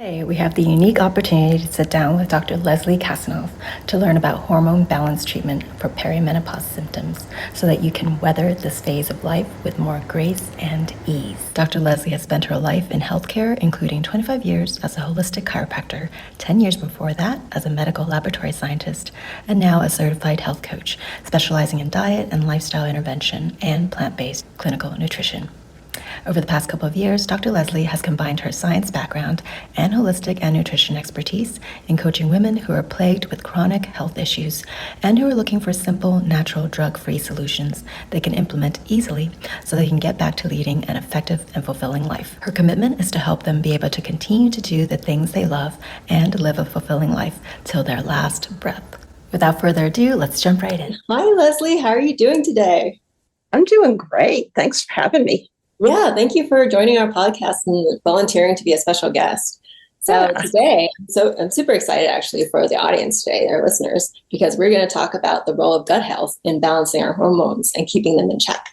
Today, we have the unique opportunity to sit down with Dr. Leslie Kasanoff to learn about hormone balance treatment for perimenopause symptoms so that you can weather this phase of life with more grace and ease. Dr. Leslie has spent her life in healthcare, including 25 years as a holistic chiropractor, 10 years before that as a medical laboratory scientist, and now a certified health coach, specializing in diet and lifestyle intervention and plant-based clinical nutrition. Over the past couple of years, Dr. Leslie has combined her science background and holistic and nutrition expertise in coaching women who are plagued with chronic health issues and who are looking for simple, natural, drug-free solutions they can implement easily so they can get back to leading an effective and fulfilling life. Her commitment is to help them be able to continue to do the things they love and live a fulfilling life till their last breath. Without further ado, let's jump right in. Hi, Leslie. How are you doing today? I'm doing great. Thanks for having me. Yeah, thank you for joining our podcast and volunteering to be a special guest. So today, I'm super excited actually for the audience today, our listeners, because we're going to talk about the role of gut health in balancing our hormones and keeping them in check.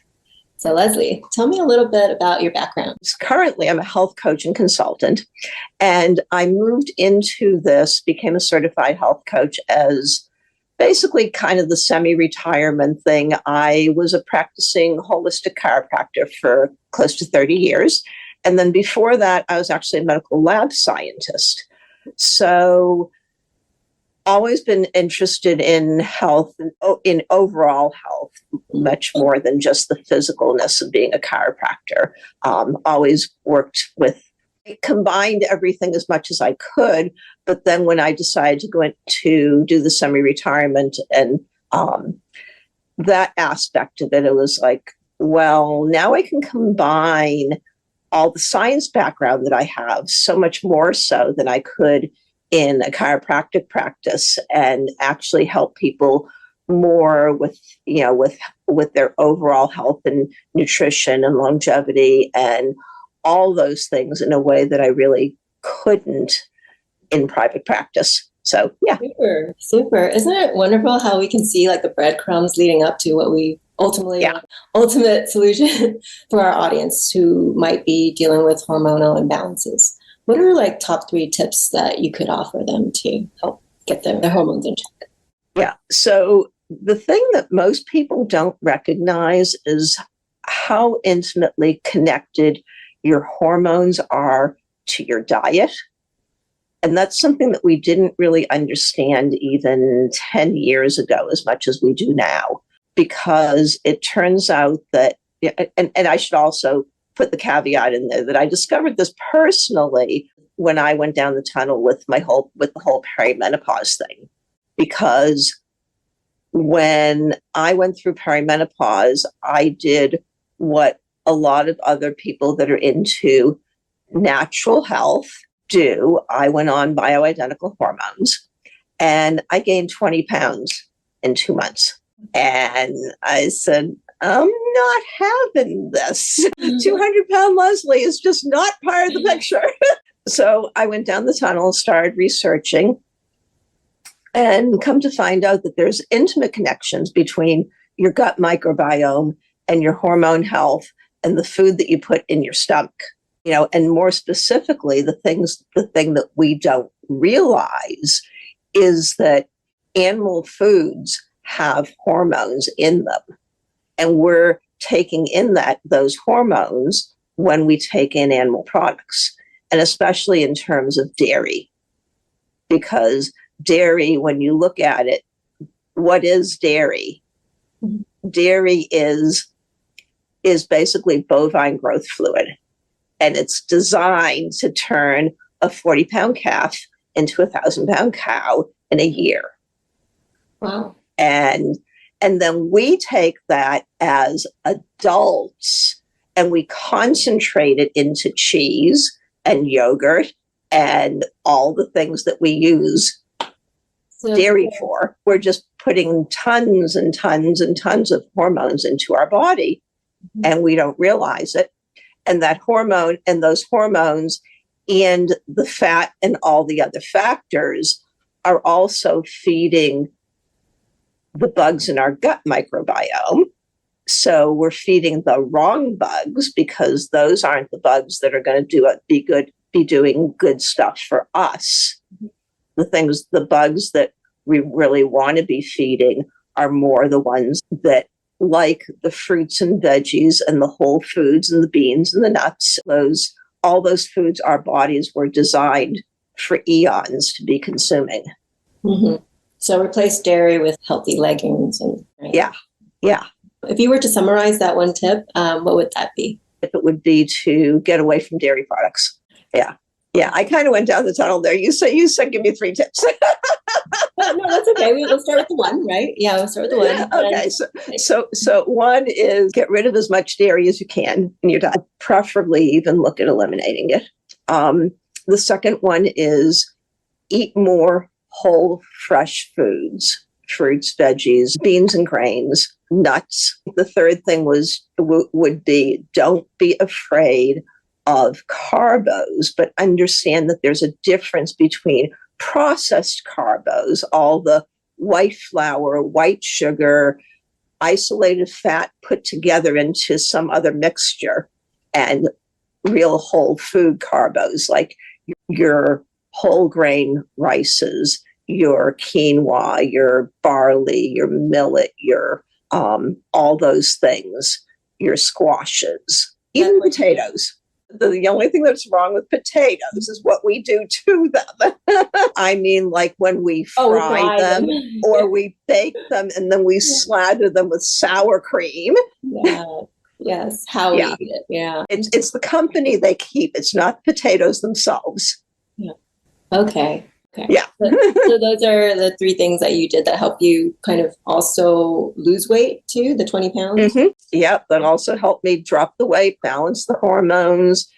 So Leslie, tell me a little bit about your background. Currently, I'm a health coach and consultant, and I moved into this, became a certified health coach as basically kind of the semi-retirement thing. I was a practicing holistic chiropractor for close to 30 years. And then before that, I was actually a medical lab scientist. So always been interested in health and in overall health, much more than just the physicalness of being a chiropractor. Always worked with, combined everything as much as I could. But then when I decided to go into do the semi-retirement and that aspect of it, it was like, well, now I can combine all the science background that I have so much more so than I could in a chiropractic practice and actually help people more with, with their overall health and nutrition and longevity and all those things in a way that I really couldn't in private practice. So, yeah. Super, super. Isn't it wonderful how we can see like the breadcrumbs leading up to what we ultimately want, ultimate solution for our audience who might be dealing with hormonal imbalances? What are like top 3 tips that you could offer them to help get their hormones in check? Yeah. So the thing that most people don't recognize is how intimately connected your hormones are to your diet. And that's something that we didn't really understand even 10 years ago as much as we do now, because it turns out that, and I should also put the caveat in there that I discovered this personally when I went down the tunnel with the whole perimenopause thing, because when I went through perimenopause, I did what a lot of other people that are into natural health do. I went on bioidentical hormones and I gained 20 pounds in 2 months. And I said, I'm not having this. 200-pound Leslie is just not part of the picture. So I went down the tunnel, started researching, and come to find out that there's intimate connections between your gut microbiome and your hormone health and the food that you put in your stomach. And more specifically, the thing that we don't realize is that animal foods have hormones in them. And we're taking in those hormones when we take in animal products, and especially in terms of dairy. Because dairy, when you look at it, what is dairy? Dairy is basically bovine growth fluid. And it's designed to turn a 40-pound calf into a 1,000-pound cow in a year. Wow. And then we take that as adults and we concentrate it into cheese and yogurt and all the things that we use dairy for. We're just putting tons and tons and tons of hormones into our body, and we don't realize it. And that hormone and those hormones and the fat and all the other factors are also feeding the bugs in our gut microbiome. So we're feeding the wrong bugs because those aren't the bugs that are going to be good be doing good stuff for us. The bugs that we really want to be feeding are more the ones that, like the fruits and veggies and the whole foods and the beans and the nuts, all those foods our bodies were designed for eons to be consuming. Mm-hmm. So replace dairy with healthy legumes. Right? Yeah. If you were to summarize that one tip, what would that be? If it would be to get away from dairy products. Yeah. I kind of went down the tunnel there. You said give me 3 tips. No, that's okay. We'll start with the one, right? Yeah, we'll start with the one. Okay. So one is get rid of as much dairy as you can in your diet. Preferably even look at eliminating it. The second one is eat more whole, fresh foods, fruits, veggies, beans and grains, nuts. The third thing would be don't be afraid of carbos, but understand that there's a difference between processed carbos, all the white flour, white sugar, isolated fat put together into some other mixture, and real whole food carbos like your whole grain rices, your quinoa, your barley, your millet, your all those things, your squashes, even potatoes. The only thing that's wrong with potatoes is what we do to them. I mean, like when we fry them or we bake them and then we slather them with sour cream. Yeah. Yes. How we eat it. Yeah. It's the company they keep. It's not potatoes themselves. Yeah. Okay. Yeah. So those are the 3 things that you did that help you kind of also lose weight too, the 20 pounds? Mm-hmm. Yep. That also helped me drop the weight, balance the hormones,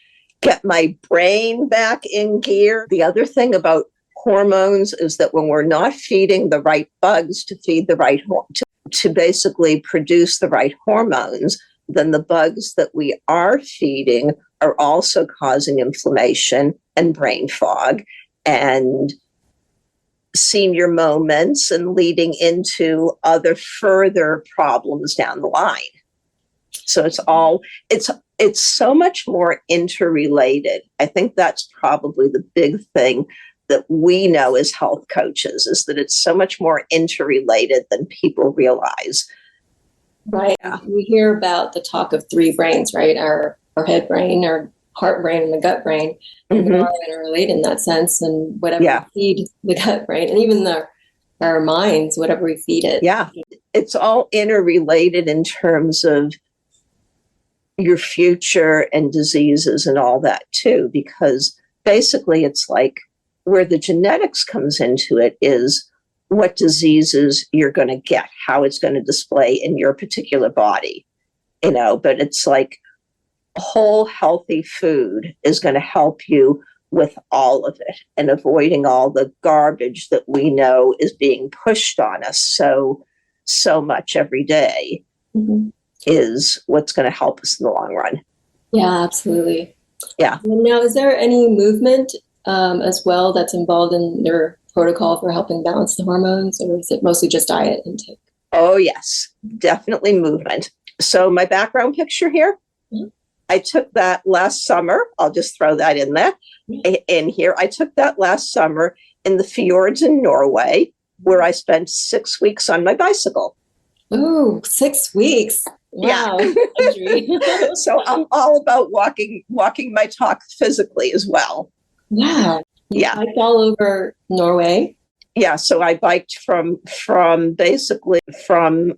get my brain back in gear. The other thing about hormones is that when we're not feeding the right bugs to feed the right, to basically produce the right hormones, then the bugs that we are feeding are also causing inflammation and brain fog and senior moments and leading into other further problems down the line. So it's so much more interrelated. I think that's probably the big thing that we know as health coaches, is that it's so much more interrelated than people realize. Right. Yeah. We hear about the talk of 3 brains, right? Our head brain, our heart brain, and the gut brain. And they're all interrelated in that sense. And whatever we feed the gut brain, and even our minds, whatever we feed it. Yeah. It's all interrelated in terms of your future and diseases and all that too, because basically it's like where the genetics comes into it is what diseases you're going to get, how it's going to display in your particular body, but it's like whole healthy food is going to help you with all of it, and avoiding all the garbage that we know is being pushed on us so much every day is what's going to help us in the long run. Yeah, absolutely. Yeah. Now, is there any movement as well that's involved in your protocol for helping balance the hormones, or is it mostly just diet intake? Oh, yes, definitely movement. So my background picture here, I took that last summer. I'll just throw that in there. In here, I took that last summer in the fjords in Norway, where I spent 6 weeks on my bicycle. Oh, 6 weeks. Wow. Yeah. So I'm all about walking my talk physically as well. Wow. You Yeah. biked all over Norway. Yeah. So I biked from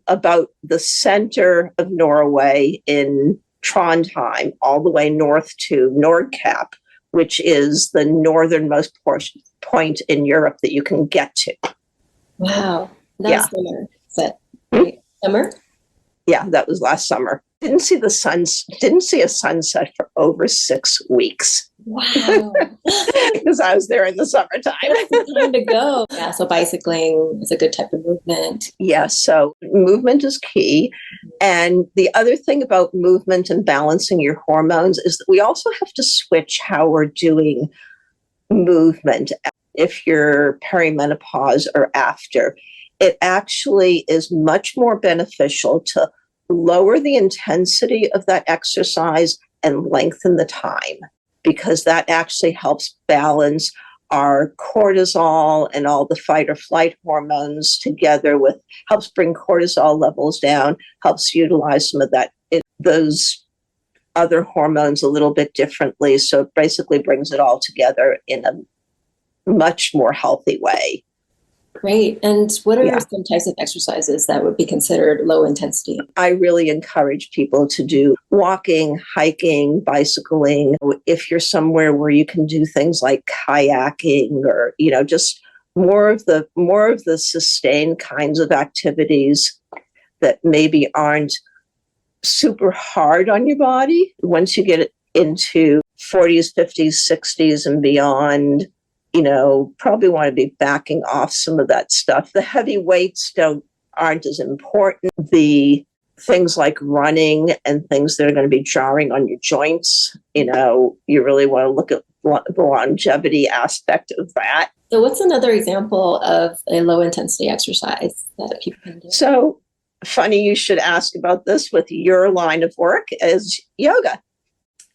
about the center of Norway in Trondheim all the way north to Nordkapp, which is the northernmost point in Europe that you can get to. Wow. That's summer. Is that right? Summer? Yeah, that was last summer. Didn't see a sunset for over 6 weeks. Wow. Because I was there in the summertime. That's the time to go. Yeah, so bicycling is a good type of movement. Yeah, so movement is key. And the other thing about movement and balancing your hormones is that we also have to switch how we're doing movement. If you're perimenopause or after, it actually is much more beneficial to lower the intensity of that exercise and lengthen the time. because that actually helps balance our cortisol and all the fight or flight hormones together with, helps bring cortisol levels down, helps utilize some of those other hormones a little bit differently. So it basically brings it all together in a much more healthy way. Great. And what are some types of exercises that would be considered low intensity? I really encourage people to do walking, hiking, bicycling. If you're somewhere where you can do things like kayaking or, just more of the sustained kinds of activities that maybe aren't super hard on your body. Once you get into 40s, 50s, 60s and beyond, probably want to be backing off some of that stuff. The heavy weights aren't as important. The things like running and things that are going to be jarring on your joints, you really want to look at the longevity aspect of that. So what's another example of a low intensity exercise that people can do? So funny you should ask about this with your line of work is yoga.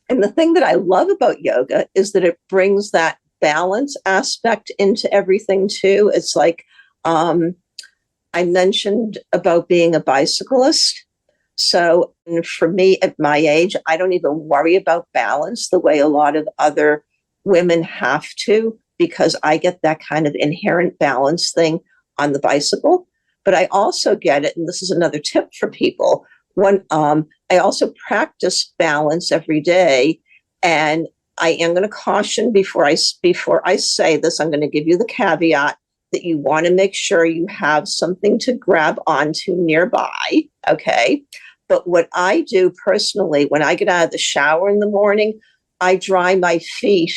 And the thing that I love about yoga is that it brings that balance aspect into everything too. It's like I mentioned about being a bicyclist. So for me at my age, I don't even worry about balance the way a lot of other women have to, because I get that kind of inherent balance thing on the bicycle. But I also get it, and this is another tip for people, I also practice balance every day. And I am going to caution before I say this, I'm going to give you the caveat that you want to make sure you have something to grab onto nearby, okay? But what I do personally, when I get out of the shower in the morning, I dry my feet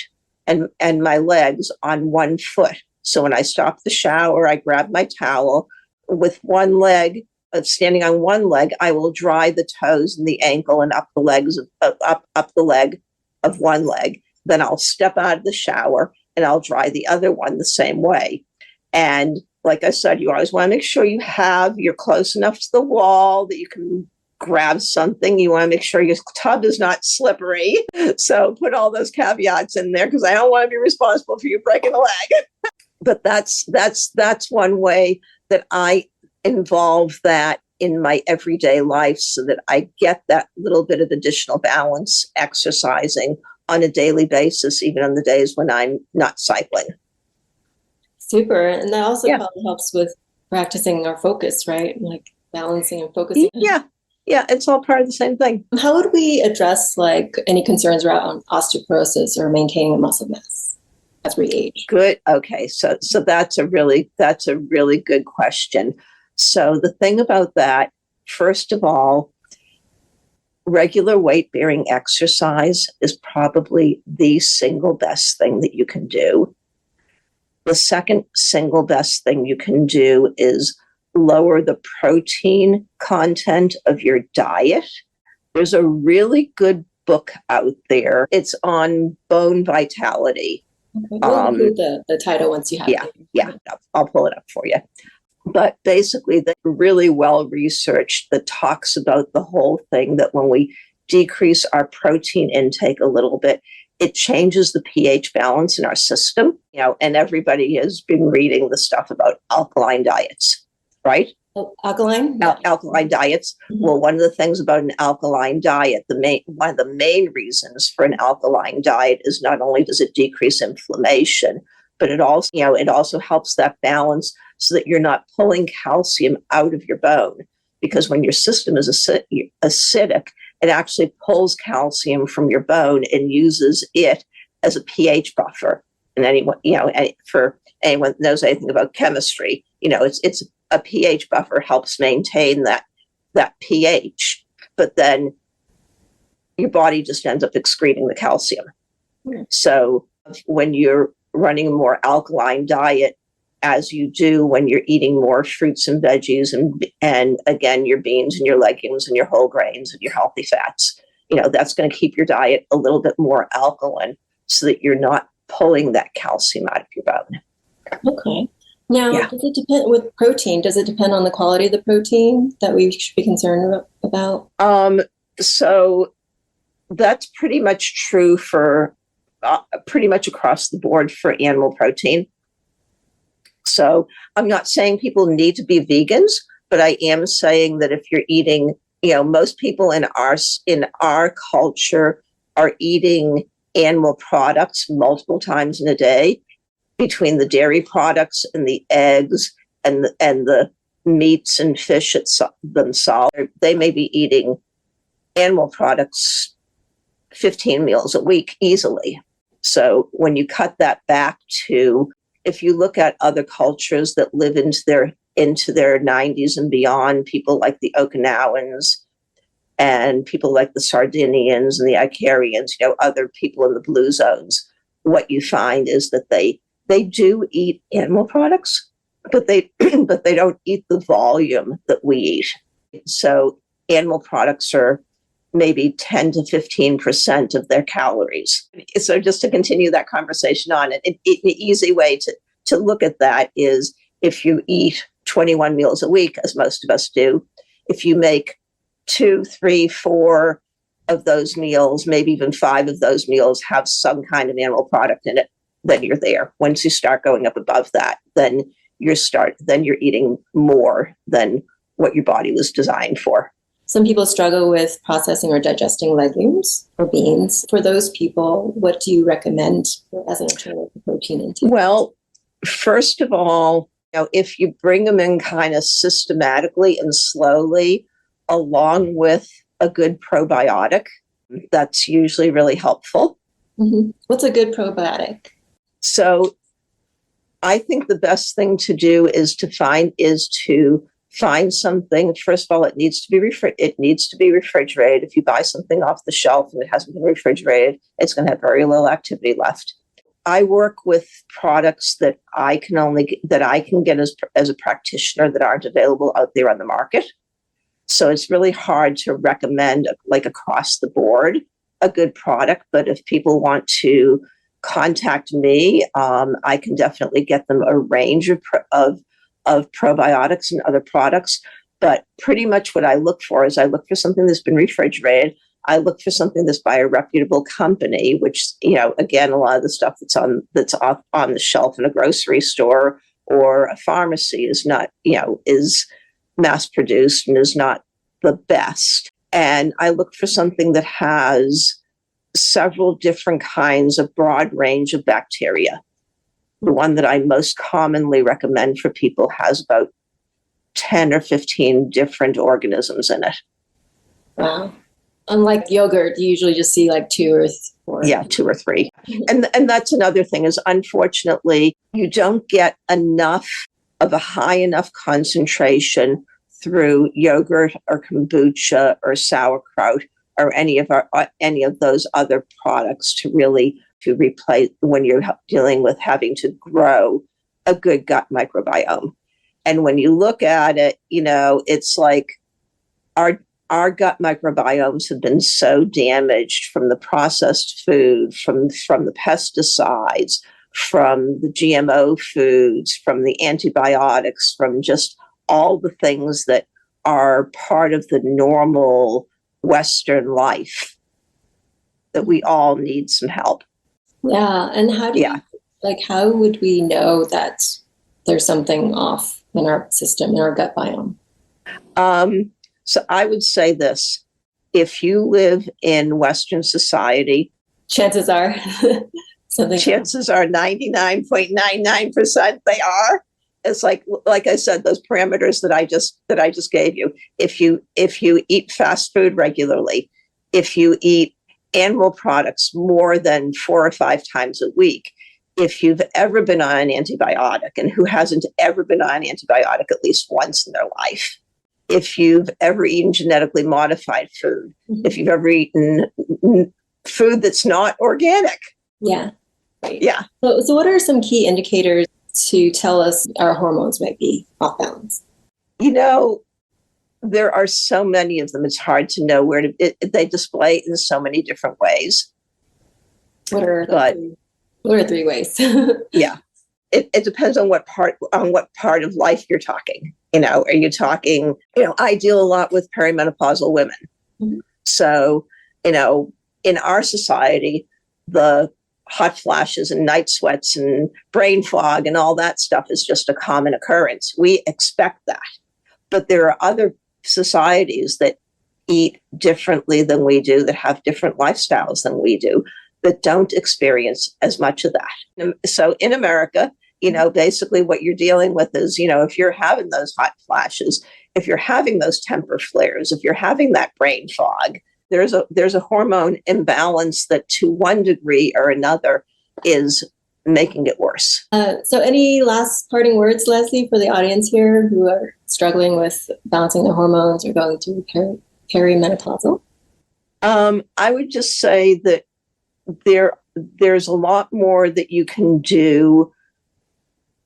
and my legs on one foot. So when I stop the shower, I grab my towel with one leg, standing on one leg, I will dry the toes and the ankle and up the legs, up the leg of one leg. Then I'll step out of the shower and I'll dry the other one the same way. And like I said, you always want to make sure you're close enough to the wall that you can grab something. You want to make sure your tub is not slippery. So put all those caveats in there, because I don't want to be responsible for you breaking a leg. But that's one way that I involve that in my everyday life, so that I get that little bit of additional balance exercising on a daily basis, even on the days when I'm not cycling. Super. And that also probably helps with practicing our focus, right? Like balancing and focusing. Yeah, it's all part of the same thing. How would we address like any concerns around osteoporosis or maintaining a muscle mass as we age? Good. Okay. So that's a really good question. So the thing about that, first of all, regular weight-bearing exercise is probably the single best thing that you can do. The second single best thing you can do is lower the protein content of your diet. There's a really good book out there. It's on bone vitality. Okay. We'll include the title once you have it. Yeah, I'll pull it up for you. But basically, they're really well researched that talks about the whole thing, that when we decrease our protein intake a little bit, it changes the pH balance in our system. And everybody has been reading the stuff about alkaline diets, right? Oh, alkaline? Alkaline diets. Mm-hmm. Well, one of the things about an alkaline diet, one of the main reasons for an alkaline diet is not only does it decrease inflammation, but it also helps that balance so that you're not pulling calcium out of your bone. Because when your system is acidic, it actually pulls calcium from your bone and uses it as a pH buffer. And for anyone that knows anything about chemistry, it's a pH buffer helps maintain that pH. But then your body just ends up excreting the calcium. Mm. So when you're running a more alkaline diet, as you do when you're eating more fruits and veggies and again, your beans and your legumes and your whole grains and your healthy fats, that's going to keep your diet a little bit more alkaline so that you're not pulling that calcium out of your bone. Okay. Now, does it depend with protein? Does it depend on the quality of the protein that we should be concerned about? So that's pretty much true for pretty much across the board for animal protein. So I'm not saying people need to be vegans, but I am saying that if you're eating, most people in our culture are eating animal products multiple times in a day, between the dairy products and the eggs and the meats and fish themselves. They may be eating animal products 15 meals a week easily. So when you cut that back to, if you look at other cultures that live into their 90s and beyond, people like the Okinawans and people like the Sardinians and the Icarians, other people in the blue zones, what you find is that they do eat animal products, but they don't eat the volume that we eat. So animal products are maybe 10 to 15% of their calories. So just to continue that conversation on it, the easy way to look at that is if you eat 21 meals a week, as most of us do, if you make 2, 3, 4 of those meals, maybe even 5 of those meals have some kind of animal product in it, then you're there. Once you start going up above that, then you're eating more than what your body was designed for. Some people struggle with processing or digesting legumes or beans. For those people, what do you recommend as an alternative to protein intake? Well, first of all, if you bring them in kind of systematically and slowly, along with a good probiotic, that's usually really helpful. Mm-hmm. What's a good probiotic? So I think the best thing to do is to find something. First of all, it needs to be refrigerated. If you buy something off the shelf and it hasn't been refrigerated, it's going to have very little activity left. I work with products that I can get as a practitioner that aren't available out there on the market. So it's really hard to recommend, like across the board, a good product. But if people want to contact me, I can definitely get them a range of probiotics and other products. But pretty much what I look for is I look for something that's been refrigerated. I look for something that's by a reputable company, which, again, a lot of the stuff that's on the shelf in a grocery store or a pharmacy is not, is mass produced and is not the best. And I look for something that has several different kinds of broad range of bacteria. The one that I most commonly recommend for people has about 10 or 15 different organisms in it. Wow. Unlike yogurt, you usually just see like 2 or 4. Yeah, 2 or 3. And that's another thing is, unfortunately, you don't get enough of a high enough concentration through yogurt or kombucha or sauerkraut or any of those other products to replace when you're dealing with having to grow a good gut microbiome. And when you look at it, it's like our gut microbiomes have been so damaged from the processed food, from the pesticides, from the GMO foods, from the antibiotics, from just all the things that are part of the normal Western life, that we all need some help. Yeah. And how would we know that there's something off in our system, in our gut biome? So I would say this: if you live in Western society, chances are 99.99% they are. It's like I said, those parameters that I just gave you. If you eat fast food regularly, if you eat animal products more than 4 or 5 times a week, if you've ever been on an antibiotic, and who hasn't ever been on an antibiotic at least once in their life, if you've ever eaten genetically modified food, if you've ever eaten food that's not organic. Yeah. Right. Yeah. So what are some key indicators to tell us our hormones might be off balance? There are so many of them. It's hard to know they display in so many different ways. What are 3 ways? Yeah. It depends on what part of life you're talking. Are you talking, I deal a lot with perimenopausal women. Mm-hmm. So, in our society, the hot flashes and night sweats and brain fog and all that stuff is just a common occurrence. We expect that. But there are other societies that eat differently than we do, that have different lifestyles than we do, that don't experience as much of that. So in America, basically what you're dealing with is, if you're having those hot flashes, if you're having those temper flares, if you're having that brain fog, there's a hormone imbalance that to one degree or another is making it worse. So any last parting words, Leslie, for the audience here who are struggling with balancing their hormones or going through perimenopausal? I would just say that there's a lot more that you can do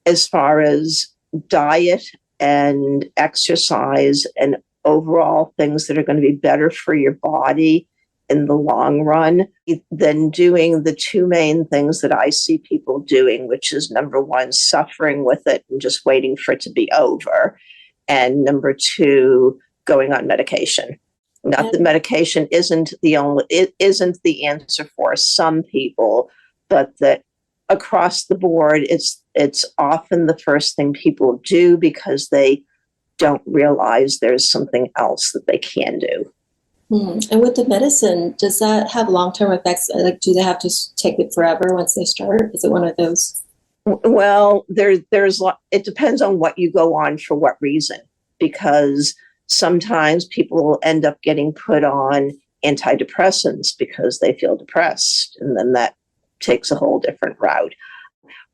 as far as diet and exercise and overall things that are going to be better for your body in the long run than doing the two main things that I see people doing, which is number one, suffering with it and just waiting for it to be over. And number two, going on medication. Not that medication isn't the answer for some people, but that across the board, it's often the first thing people do because they don't realize there's something else that they can do. And with the medicine, does that have long-term effects? Like, do they have to take it forever once they start? Is it one of those? Well, it depends on what you go on for what reason, because sometimes people will end up getting put on antidepressants because they feel depressed, and then that takes a whole different route.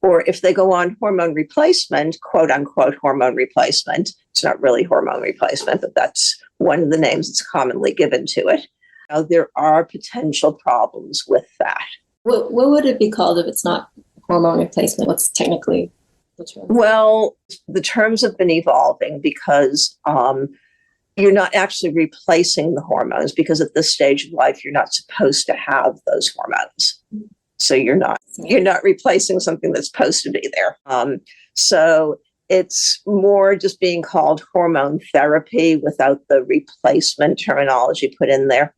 Or if they go on hormone replacement, quote unquote hormone replacement, it's not really hormone replacement, but that's one of the names that's commonly given to it. Now, there are potential problems with that. What would it be called if it's not hormone replacement? What's technically the term? Well, the terms have been evolving because you're not actually replacing the hormones, because at this stage of life, you're not supposed to have those hormones. So you're not replacing something that's supposed to be there. So it's more just being called hormone therapy without the replacement terminology put in there.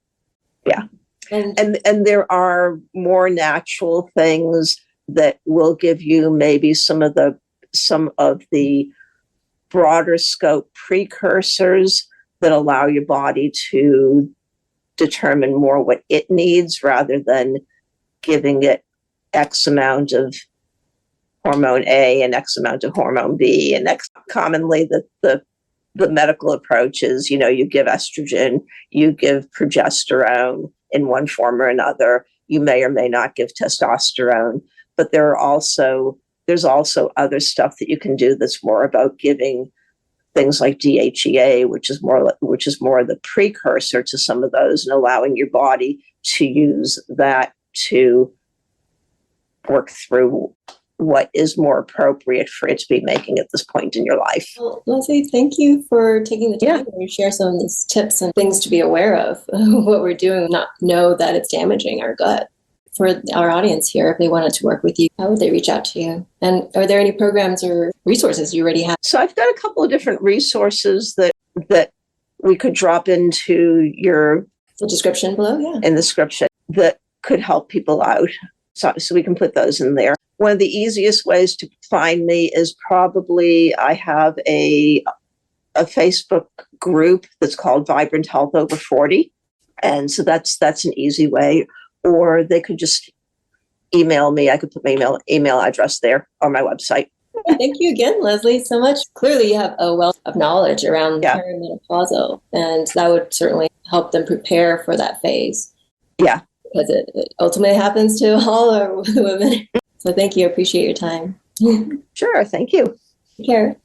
Yeah. And there are more natural things that will give you maybe some of the broader scope precursors that allow your body to determine more what it needs rather than giving it X amount of hormone A and X amount of hormone B. And commonly the medical approach is, you give estrogen, you give progesterone in one form or another. You may or may not give testosterone, but there's also other stuff that you can do that's more about giving things like DHEA, which is more the precursor to some of those, and allowing your body to use that to work through what is more appropriate for it to be making at this point in your life. Well, Leslie, thank you for taking the time to share some of these tips and things to be aware of what we're doing, not know that it's damaging our gut. For our audience here, if they wanted to work with you, how would they reach out to you? And are there any programs or resources you already have? So I've got a couple of different resources that we could drop into the description below, in the description, that could help people out. So we can put those in there. One of the easiest ways to find me is probably I have a Facebook group that's called Vibrant Health Over 40. And so that's an easy way. Or they could just email me. I could put my email address there on my website. Thank you again, Leslie, so much. Clearly, you have a wealth of knowledge around perimenopausal, and that would certainly help them prepare for that phase. Yeah. Because it ultimately happens to all our women. So thank you. I appreciate your time. Sure. Thank you. Take care.